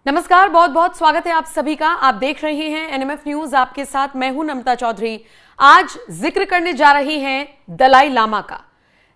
नमस्कार, बहुत बहुत स्वागत है आप सभी का। आप देख रहे हैं एनएमएफ न्यूज, आपके साथ मैं हूं नम्रता चौधरी। आज जिक्र करने जा रही हैं दलाई लामा का।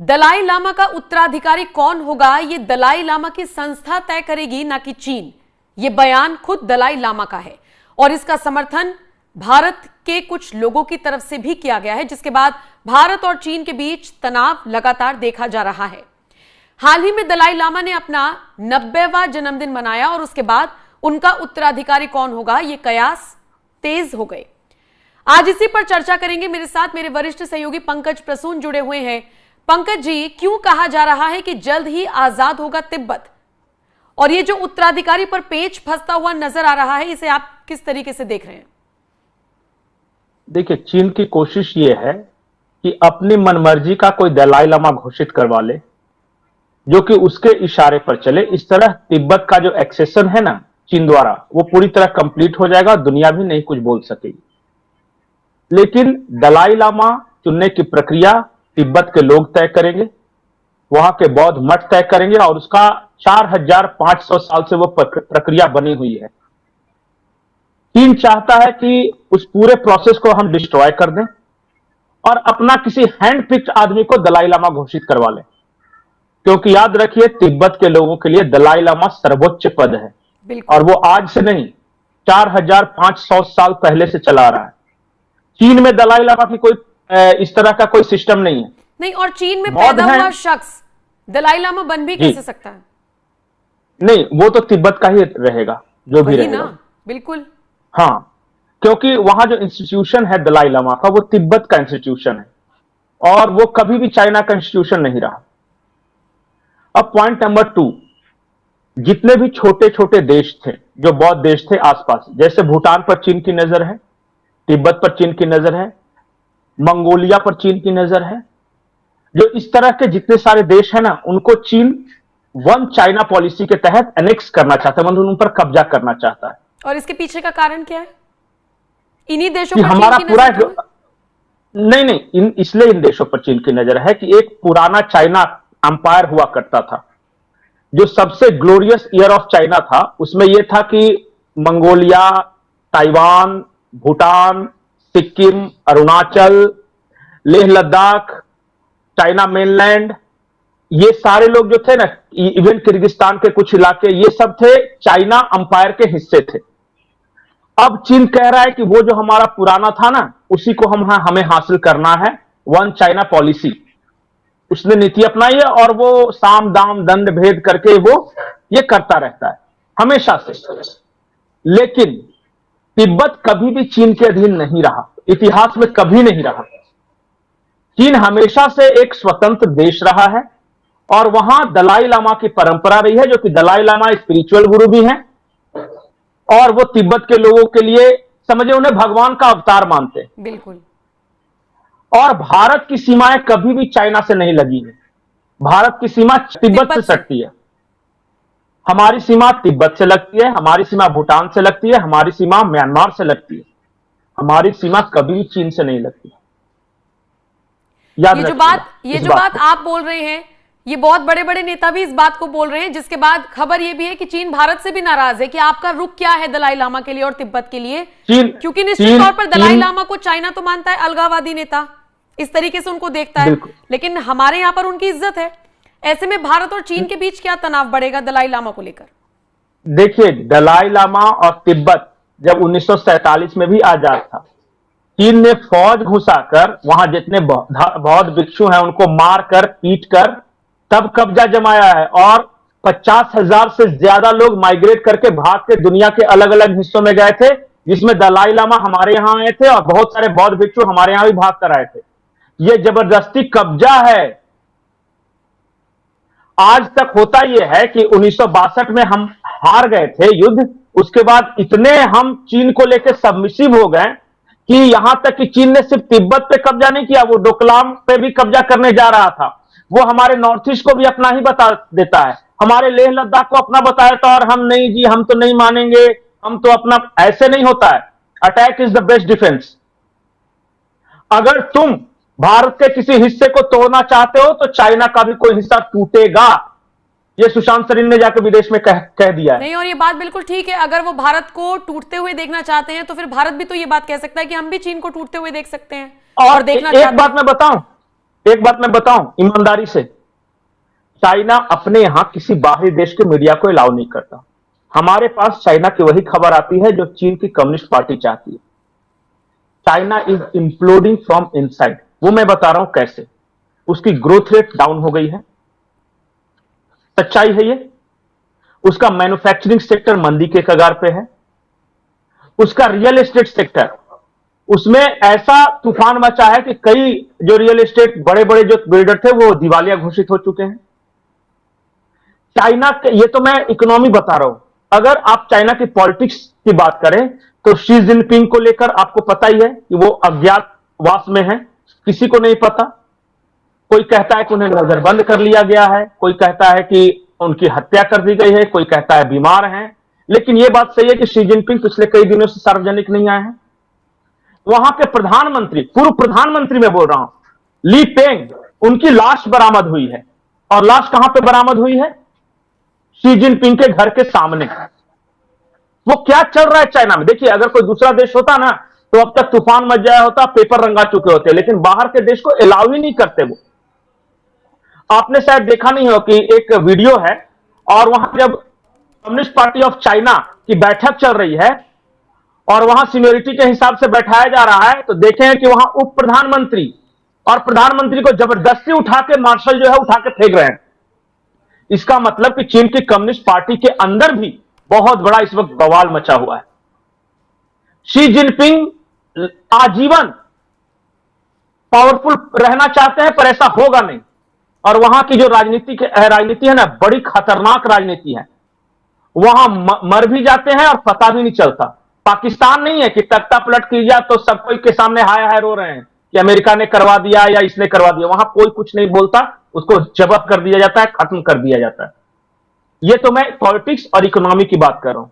दलाई लामा का उत्तराधिकारी कौन होगा, ये दलाई लामा की संस्था तय करेगी, ना कि चीन। ये बयान खुद दलाई लामा का है और इसका समर्थन भारत के कुछ लोगों की तरफ से भी किया गया है, जिसके बाद भारत और चीन के बीच तनाव लगातार देखा जा रहा है। हाल ही में दलाई लामा ने अपना 90वां जन्मदिन मनाया और उसके बाद उनका उत्तराधिकारी कौन होगा, ये कयास तेज हो गए। आज इसी पर चर्चा करेंगे। मेरे साथ मेरे वरिष्ठ सहयोगी पंकज प्रसून जुड़े हुए हैं। पंकज जी, क्यों कहा जा रहा है कि जल्द ही आजाद होगा तिब्बत, और ये जो उत्तराधिकारी पर पेच फंसता हुआ नजर आ रहा है, इसे आप किस तरीके से देख रहे हैं? देखिए, चीन की कोशिश ये है कि अपनी मनमर्जी का कोई दलाई लामा घोषित करवा ले जो कि उसके इशारे पर चले। इस तरह तिब्बत का जो एक्सेशन है ना चीन द्वारा, वो पूरी तरह कंप्लीट हो जाएगा, दुनिया भी नहीं कुछ बोल सकेगी। लेकिन दलाई लामा चुनने की प्रक्रिया तिब्बत के लोग तय करेंगे, वहां के बौद्ध मठ तय करेंगे, और उसका 4500 साल से वो प्रक्रिया बनी हुई है। चीन चाहता है कि उस पूरे प्रोसेस को हम डिस्ट्रॉय कर दें और अपना किसी हैंड पिक्ड आदमी को दलाई लामा घोषित करवा लें, क्योंकि याद रखिए, तिब्बत के लोगों के लिए दलाई लामा सर्वोच्च पद है और वो आज से नहीं 4500 साल पहले से चला रहा है। चीन में दलाई लामा की कोई इस तरह का कोई सिस्टम नहीं है। नहीं, और चीन में पैदा हुआ शख्स दलाई लामा बन भी कैसे सकता है? नहीं, वो तो तिब्बत का ही रहेगा, जो भी रहेगा ना, बिल्कुल। हाँ, क्योंकि वहां जो इंस्टीट्यूशन है दलाई लामा का, वो तिब्बत का इंस्टीट्यूशन है और वो कभी भी चाइना का इंस्टीट्यूशन नहीं रहा। अब पॉइंट नंबर 2, जितने भी छोटे छोटे देश थे, जो बौद्ध देश थे आसपास, जैसे भूटान पर चीन की नजर है, तिब्बत पर चीन की नजर है, मंगोलिया पर चीन की नजर है, जो इस तरह के जितने सारे देश हैं ना, उनको चीन वन चाइना पॉलिसी के तहत एनेक्स करना चाहता है, मतलब उन पर कब्जा करना चाहता है। और इसके पीछे का कारण क्या है? इन्हीं देशों पर हमारा चीन की पूरा नजर नहीं, इसलिए इन देशों पर चीन की नजर है कि एक पुराना चाइना अंपायर हुआ करता था, जो सबसे ग्लोरियस ईयर ऑफ चाइना था। उसमें यह था कि Mongolia, Taiwan, Bhutan, Sikkim, Arunachal, Leh Ladakh, China mainland, ये सारे लोग जो थे ना, इवन किर्गिस्तान के कुछ इलाके, ये सब थे चाइना अंपायर के हिस्से थे। अब चीन कह रहा है कि वो जो हमारा पुराना था ना, उसी को हमें हासिल करना है, वन चाइना पॉलिसी। उसने नीति अपनाई है और वो साम दाम दंड भेद करके वो ये करता रहता है हमेशा से। लेकिन तिब्बत कभी भी चीन के अधीन नहीं रहा, इतिहास में कभी नहीं रहा। चीन हमेशा से एक स्वतंत्र देश रहा है और वहां दलाई लामा की परंपरा रही है, जो कि दलाई लामा स्पिरिचुअल गुरु भी हैं और वो तिब्बत के लोगों के लिए, समझे, उन्हें भगवान का अवतार मानते हैं। बिल्कुल। और भारत की सीमाएं कभी भी चाइना से नहीं लगी है, भारत की सीमा तिब्बत से सटती है। हमारी सीमा तिब्बत से लगती है, हमारी सीमा भूटान से लगती है, हमारी सीमा म्यांमार से लगती है, हमारी सीमा कभी भी चीन से नहीं लगती। ये जो बात आप बोल रहे हैं, ये बहुत बड़े बड़े नेता भी इस बात को बोल रहे हैं, जिसके बाद खबर ये भी है कि चीन भारत से भी नाराज है कि आपका रुख क्या है दलाई लामा के लिए और तिब्बत के लिए, क्योंकि निश्चित तौर पर दलाई लामा को चाइना तो मानता है अलगाववादी नेता, इस तरीके से उनको देखता है, लेकिन हमारे यहां पर उनकी इज्जत है। ऐसे में भारत और चीन के बीच क्या तनाव बढ़ेगा दलाई लामा को लेकर? देखिए, दलाई लामा और तिब्बत जब 1947 में भी आजाद था, चीन ने फौज घुसाकर वहां जितने बौद्ध भिक्षु हैं उनको मारकर पीटकर तब कब्जा जमाया है, और 50,000 से ज्यादा लोग माइग्रेट करके भाग के दुनिया के अलग अलग हिस्सों में गए थे, जिसमें दलाई लामा हमारे यहां आए थे और बहुत सारे बौद्ध भिक्षु हमारे यहां भी भाग कर आए थे। यह जबरदस्ती कब्जा है। आज तक होता यह है कि 1962 में हम हार गए थे युद्ध, उसके बाद इतने हम चीन को लेकर सबमिसिव हो गए कि यहां तक कि चीन ने सिर्फ तिब्बत पे कब्जा नहीं किया, वो डोकलाम पे भी कब्जा करने जा रहा था। वो हमारे नॉर्थ ईस्ट को भी अपना ही बता देता है, हमारे लेह लद्दाख को अपना बताया था, और हम नहीं जी, हम तो नहीं मानेंगे, हम तो अपना। ऐसे नहीं होता है। Attack is the best defence. अगर तुम भारत के किसी हिस्से को तोड़ना चाहते हो तो चाइना का भी कोई हिस्सा टूटेगा। ये सुशांत सरिन ने जाकर विदेश में कह दिया है। नहीं, और ये बात बिल्कुल ठीक है। अगर वो भारत को टूटते हुए देखना चाहते हैं तो फिर भारत भी तो ये बात कह सकता है कि हम भी चीन को टूटते हुए देख सकते हैं और देखना चाहते हैं। एक बात मैं बताऊं ईमानदारी से, चाइना अपने यहां किसी बाहरी देश के मीडिया को अलाउ नहीं करता। हमारे पास चाइना की वही खबर आती है जो चीन की कम्युनिस्ट पार्टी चाहती है। China is imploding from inside. वो मैं बता रहा हूं कैसे। उसकी ग्रोथ रेट डाउन हो गई है, सच्चाई है ये। उसका मैन्युफैक्चरिंग सेक्टर मंदी के कगार पे है। उसका रियल एस्टेट सेक्टर, उसमें ऐसा तूफान मचा है कि कई जो रियल एस्टेट बड़े बड़े जो बिल्डर थे वो दिवालिया घोषित हो चुके हैं। चाइना के, ये तो मैं इकोनॉमी बता रहा हूं। अगर आप चाइना की पॉलिटिक्स की बात करें तो शी जिनपिंग को लेकर आपको पता ही है कि वो अज्ञातवास में है, किसी को नहीं पता। कोई कहता है कि उन्हें नजरबंद कर लिया गया है, कोई कहता है कि उनकी हत्या कर दी गई है, कोई कहता है बीमार हैं। लेकिन यह बात सही है कि शी जिनपिंग पिछले कई दिनों से सार्वजनिक नहीं आए हैं। वहां के प्रधानमंत्री, पूर्व प्रधानमंत्री मैं बोल रहा हूं, ली पेंग, उनकी लाश बरामद हुई है। और लाश कहां पे बरामद हुई है? शी जिनपिंग के घर के सामने। वो क्या चल रहा है चाइना में? देखिए, अगर कोई दूसरा देश होता ना तो अब तक तूफान मच जाया होता, पेपर रंगा चुके होते, लेकिन बाहर के देश को अलाउ ही नहीं करते वो। आपने शायद देखा नहीं हो कि एक वीडियो है और वहां जब कम्युनिस्ट पार्टी ऑफ चाइना की बैठक चल रही है और वहां सीनियरिटी के हिसाब से बैठाया जा रहा है, तो देखें कि वहां उप प्रधानमंत्री और प्रधानमंत्री को जबरदस्ती उठा के मार्शल जो है उठा के फेंक रहे हैं। इसका मतलब कि चीन की कम्युनिस्ट पार्टी के अंदर भी बहुत बड़ा इस वक्त बवाल मचा हुआ है। शी जिनपिंग आजीवन पावरफुल रहना चाहते हैं पर ऐसा होगा नहीं। और वहां की जो राजनीति है ना, बड़ी खतरनाक राजनीति है। वहां मर भी जाते हैं और पता भी नहीं चलता। पाकिस्तान नहीं है कि तख्ता पलट कीजिए तो सब कोई के सामने हाय हाय रो रहे हैं कि अमेरिका ने करवा दिया या इसने करवा दिया। वहां कोई कुछ नहीं बोलता, उसको जब्त कर दिया जाता है, खत्म कर दिया जाता है। ये तो मैं पॉलिटिक्स और इकोनॉमी की बात कर रहा हूं।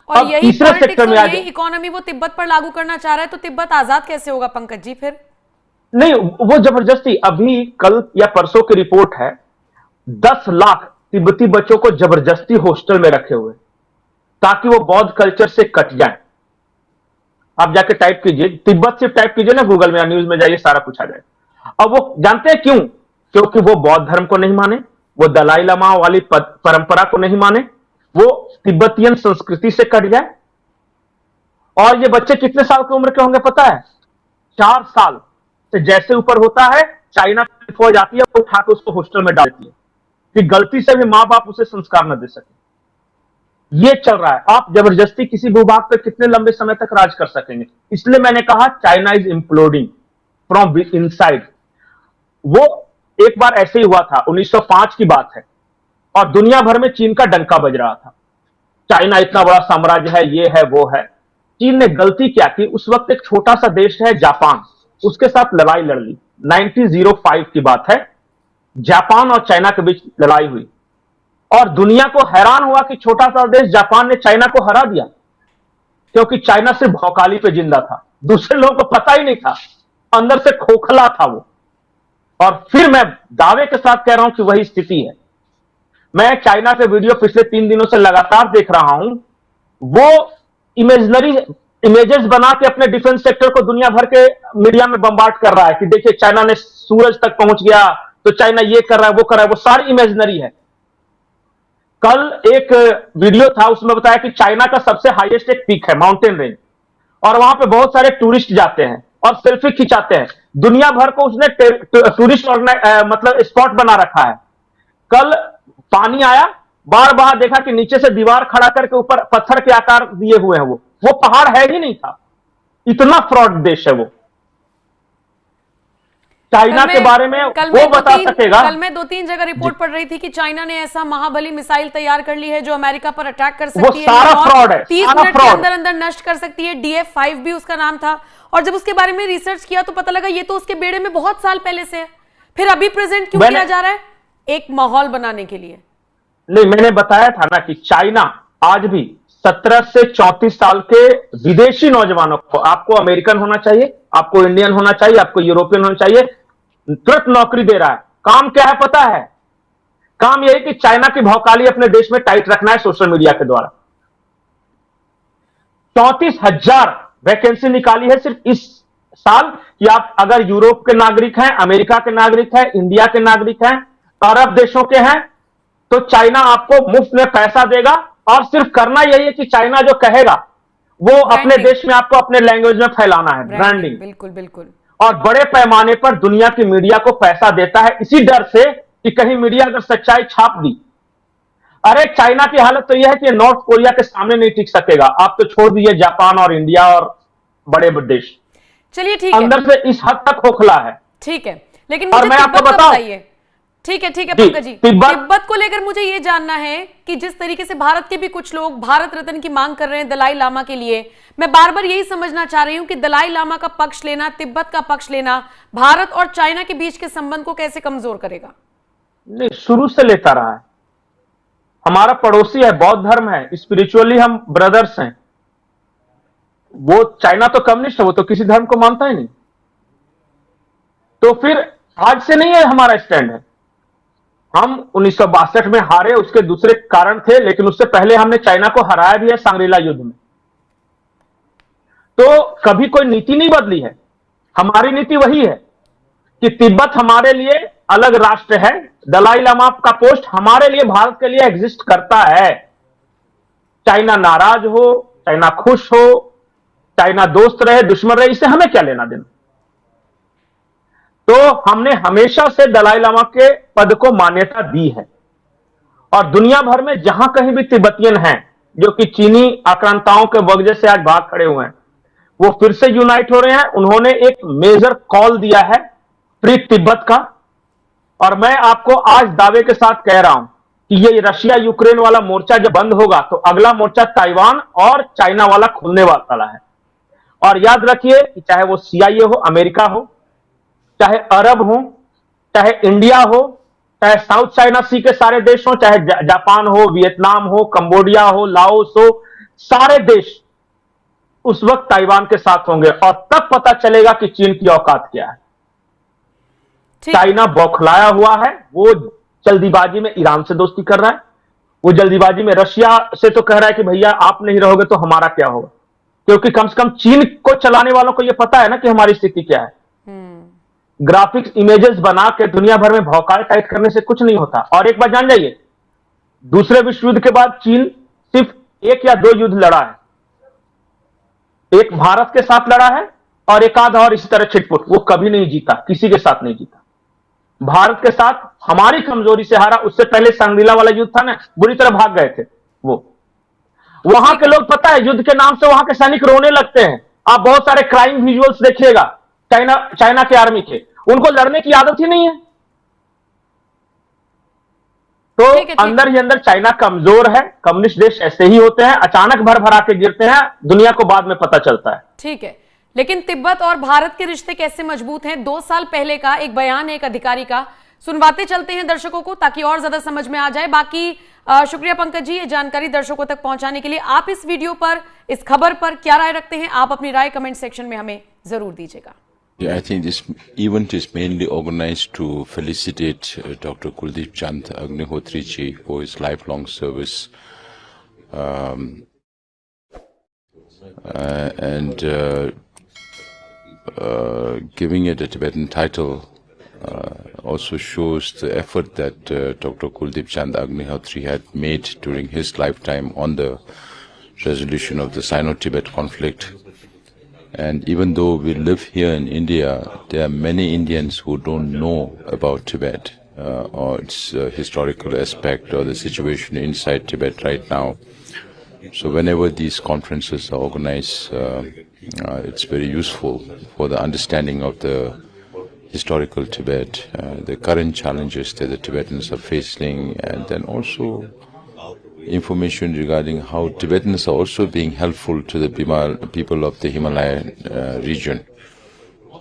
और यही तीसरे सेक्टर में यही इकोनॉमी वो तिब्बत पर लागू करना चाह रहा है, तो तिब्बत आजाद कैसे होगा पंकज जी? फिर नहीं, वो जबरदस्ती, अभी कल या परसों की रिपोर्ट है, 10 लाख तिब्बती बच्चों को जबरदस्ती हॉस्टल में रखे हुए ताकि वो बौद्ध कल्चर से कट जाए। आप जाके टाइप कीजिए, तिब्बत से टाइप कीजिए ना गूगल में या न्यूज में जाइए, सारा कुछ आ जाए। अब वो जानते हैं क्यों? क्योंकि वो बौद्ध धर्म को नहीं माने, वो दलाई लामा वाली परंपरा को नहीं माने, वो तिब्बतियन संस्कृति से कट जाए। और ये बच्चे कितने साल की उम्र के होंगे पता है? 4 साल से जैसे ऊपर होता है, चाइना की फौज आती है, वो उठा के उसको हॉस्टल में डालती है कि गलती से भी मां बाप उसे संस्कार न दे सके। ये चल रहा है। आप जबरदस्ती किसी भूभाग पर कितने लंबे समय तक राज कर सकेंगे? इसलिए मैंने कहा China is imploding from inside. वो एक बार ऐसे ही हुआ था, 1905 की बात है, और दुनिया भर में चीन का डंका बज रहा था। चाइना इतना बड़ा साम्राज्य है, ये है वो है। चीन ने गलती क्या की? उस वक्त एक छोटा सा देश है जापान, उसके साथ लड़ाई लड़ ली। 1905 की बात है, जापान और चाइना के बीच लड़ाई हुई और दुनिया को हैरान हुआ कि छोटा सा देश जापान ने चाइना को हरा दिया, क्योंकि चाइना सिर्फ भौकाली पे जिंदा था, दूसरे लोगों को पता ही नहीं था, अंदर से खोखला था वो। और फिर मैं दावे के साथ कह रहा हूं कि वही स्थिति है। मैं चाइना के वीडियो पिछले 3 दिनों से लगातार देख रहा हूं। वो इमेजिनरी इमेजेस बना के अपने डिफेंस सेक्टर को दुनिया भर के मीडिया में बम्बार्ड कर रहा है कि देखिए चाइना ने सूरज तक पहुंच गया, तो चाइना ये कर रहा है वो कर रहा है। वो सारी इमेजिनरी है। कल एक वीडियो था, उसमें बताया कि चाइना का सबसे हाईएस्ट एक पीक है, माउंटेन रेंज, और वहां पे बहुत सारे टूरिस्ट जाते हैं और सेल्फी खिंचाते हैं। दुनिया भर को उसने टूरिस्ट मतलब स्पॉट बना रखा है। कल पानी आया, बार बार देखा कि नीचे से दीवार खड़ा करके ऊपर पत्थर के आकार दिए हुए हैं। वो पहाड़ है ही नहीं था। इतना फ्रॉड देश है वो। चाइना के बारे में वो बता सकेगा। कल मैं 2-3 जगह रिपोर्ट पढ़ रही थी कि चाइना ने ऐसा महाबली मिसाइल तैयार कर ली है जो अमेरिका पर अटैक कर सकती है। वो सारा फ्रॉड है, 30 मिनट के अंदर अंदर नष्ट कर सकती है। DF-5 भी उसका नाम था। और जब उसके बारे में रिसर्च किया तो पता लगा ये तो उसके बेड़े में बहुत साल पहले से है। फिर अभी प्रेजेंट क्यों किया जा रहा है? एक माहौल बनाने के लिए। नहीं, मैंने बताया था ना कि चाइना आज भी 17 से 34 साल के विदेशी नौजवानों को, आपको अमेरिकन होना चाहिए, आपको इंडियन होना चाहिए, आपको यूरोपियन होना चाहिए, तुरंत नौकरी दे रहा है। काम क्या है पता है? काम यह है कि चाइना की भौकाली अपने देश में टाइट रखना है सोशल मीडिया के द्वारा। 34,000 वैकेंसी निकाली है सिर्फ इस साल कि आप अगर यूरोप के नागरिक हैं, अमेरिका के नागरिक हैं, इंडिया के नागरिक हैं, अरब देशों के हैं, तो चाइना आपको मुफ्त में पैसा देगा और सिर्फ करना यही है कि चाइना जो कहेगा वो अपने देश में आपको अपने लैंग्वेज में फैलाना है, ब्रांडिंग। बिल्कुल बिल्कुल। और बड़े पैमाने पर दुनिया की मीडिया को पैसा देता है इसी डर से कि कहीं मीडिया अगर सच्चाई छाप दी। अरे चाइना की हालत तो यह है कि नॉर्थ कोरिया के सामने नहीं टिक सकेगा, आप तो छोड़ दीजिए जापान और इंडिया और बड़े देश। चलिए ठीक है, अंदर से इस हद तक खोखला है। ठीक है, लेकिन मुझे मैं आपको बताऊं, ठीक है पंकज जी, तिब्बत को लेकर मुझे यह जानना है कि जिस तरीके से भारत के भी कुछ लोग भारत रत्न की मांग कर रहे हैं दलाई लामा के लिए, मैं बार बार यही समझना चाह रही हूं कि दलाई लामा का पक्ष लेना, तिब्बत का पक्ष लेना भारत और चाइना के बीच के संबंध को कैसे कमजोर करेगा? नहीं, शुरू से लेता रहा है, हमारा पड़ोसी है, बौद्ध धर्म है, स्पिरिचुअली हम ब्रदर्स हैं। वो चाइना तो कम्युनिस्ट है, वो तो किसी धर्म को मानता ही नहीं। तो फिर आज से नहीं है हमारा स्टैंड है। हम 1962 में हारे, उसके दूसरे कारण थे, लेकिन उससे पहले हमने चाइना को हराया भी है सांग्रीला युद्ध में। तो कभी कोई नीति नहीं बदली है, हमारी नीति वही है कि तिब्बत हमारे लिए अलग राष्ट्र है, दलाई लामा का पोस्ट हमारे लिए, भारत के लिए एग्जिस्ट करता है। चाइना नाराज हो, चाइना खुश हो, चाइना दोस्त रहे, दुश्मन रहे, इससे हमें क्या लेना देना। तो हमने हमेशा से दलाई लामा के पद को मान्यता दी है और दुनिया भर में जहां कहीं भी तिब्बतियन हैं जो कि चीनी आक्रांताओं के वजह से आज भाग खड़े हुए हैं, वो फिर से यूनाइट हो रहे हैं। उन्होंने एक मेजर कॉल दिया है फ्री तिब्बत का, और मैं आपको आज दावे के साथ कह रहा हूं कि ये रशिया यूक्रेन वाला मोर्चा जब बंद होगा तो अगला मोर्चा ताइवान और चाइना वाला खुलने वाला है। और याद रखिए कि चाहे वो CIA हो, अमेरिका हो, चाहे अरब हो, चाहे इंडिया हो, चाहे साउथ चाइना सी के सारे देश हो, चाहे जापान हो, वियतनाम हो, कंबोडिया हो, लाओस हो, सारे देश उस वक्त ताइवान के साथ होंगे और तब पता चलेगा कि चीन की औकात क्या है। चाइना बौखलाया हुआ है, वो जल्दीबाजी में ईरान से दोस्ती कर रहा है, वो जल्दीबाजी में रशिया से तो कह रहा है कि भैया आप नहीं रहोगे तो हमारा क्या होगा, क्योंकि कम से कम चीन को चलाने वालों को यह पता है ना कि हमारी स्थिति क्या है। ग्राफिक्स इमेजेस बना के दुनिया भर में भौकाल टाइट करने से कुछ नहीं होता। और एक बात जान जाइए, दूसरे विश्व युद्ध के बाद चीन सिर्फ 1 या 2 युद्ध लड़ा है, एक भारत के साथ लड़ा है और एक आध और इसी तरह छिटपुट, वो कभी नहीं जीता, किसी के साथ नहीं जीता। भारत के साथ हमारी कमजोरी से हारा, उससे पहले सांग्रीला वाला युद्ध था ना, बुरी तरह भाग गए थे वो। वहां के लोग पता है युद्ध के नाम से वहां के सैनिक रोने लगते हैं। आप बहुत सारे क्राइम विजुअल्स देखिएगा चाइना के आर्मी के, उनको लड़ने की आदत ही नहीं है। तो अंदर ही अंदर चाइना कमजोर है। कम्युनिस्ट देश ऐसे ही होते हैं, अचानक भर भरा के गिरते हैं, दुनिया को बाद में पता चलता है। ठीक है, लेकिन तिब्बत और भारत के रिश्ते कैसे मजबूत हैं? 2 साल पहले का एक बयान है एक अधिकारी का, सुनवाते चलते हैं दर्शकों को ताकि और ज्यादा समझ में आ जाए। बाकी शुक्रिया पंकज जी ये जानकारी दर्शकों तक पहुंचाने के लिए। आप इस वीडियो पर, इस खबर पर क्या राय रखते हैं? आप अपनी राय कमेंट सेक्शन में हमें जरूर दीजिएगा। I think this event is mainly organized to felicitate Dr. Kuldeep Chand Agnihotri ji for his lifelong service and giving it a Tibetan title also shows the effort that Dr. Kuldeep Chand Agnihotri had made during his lifetime on the resolution of the Sino-Tibet conflict. And even though we live here in India, there are many Indians who don't know about Tibet or its historical aspect or the situation inside Tibet right now. So whenever these conferences are organized, it's very useful for the understanding of the historical Tibet, the current challenges that the Tibetans are facing, and then also information regarding how Tibetans are also being helpful to the people of the Himalayan region.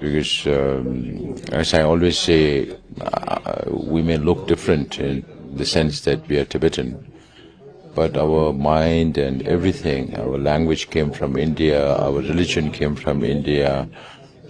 Because as I always say, we may look different in the sense that we are Tibetan, but our mind and everything, our language came from India, our religion came from India.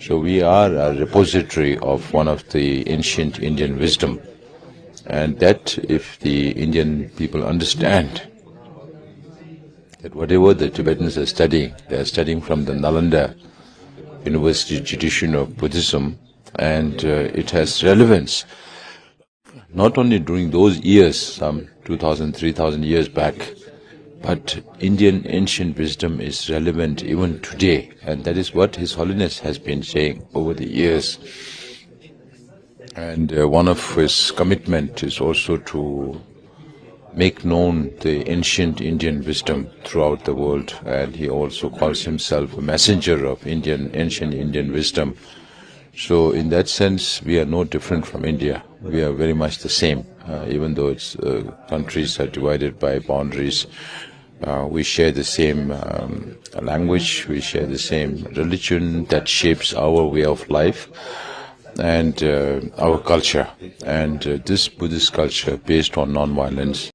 So we are a repository of one of the ancient Indian wisdom. And that, if the Indian people understand that whatever the Tibetans are studying, they are studying from the Nalanda University tradition of Buddhism, and it has relevance not only during those years, some 2,000, 3,000 years back, but Indian ancient wisdom is relevant even today, and that is what His Holiness has been saying over the years. And one of his commitment is also to make known the ancient Indian wisdom throughout the world, and he also calls himself a messenger of ancient Indian wisdom. So in that sense, we are no different from India. We are very much the same, even though it's countries are divided by boundaries. We share the same language, we share the same religion that shapes our way of life and our culture. And this Buddhist culture based on non-violence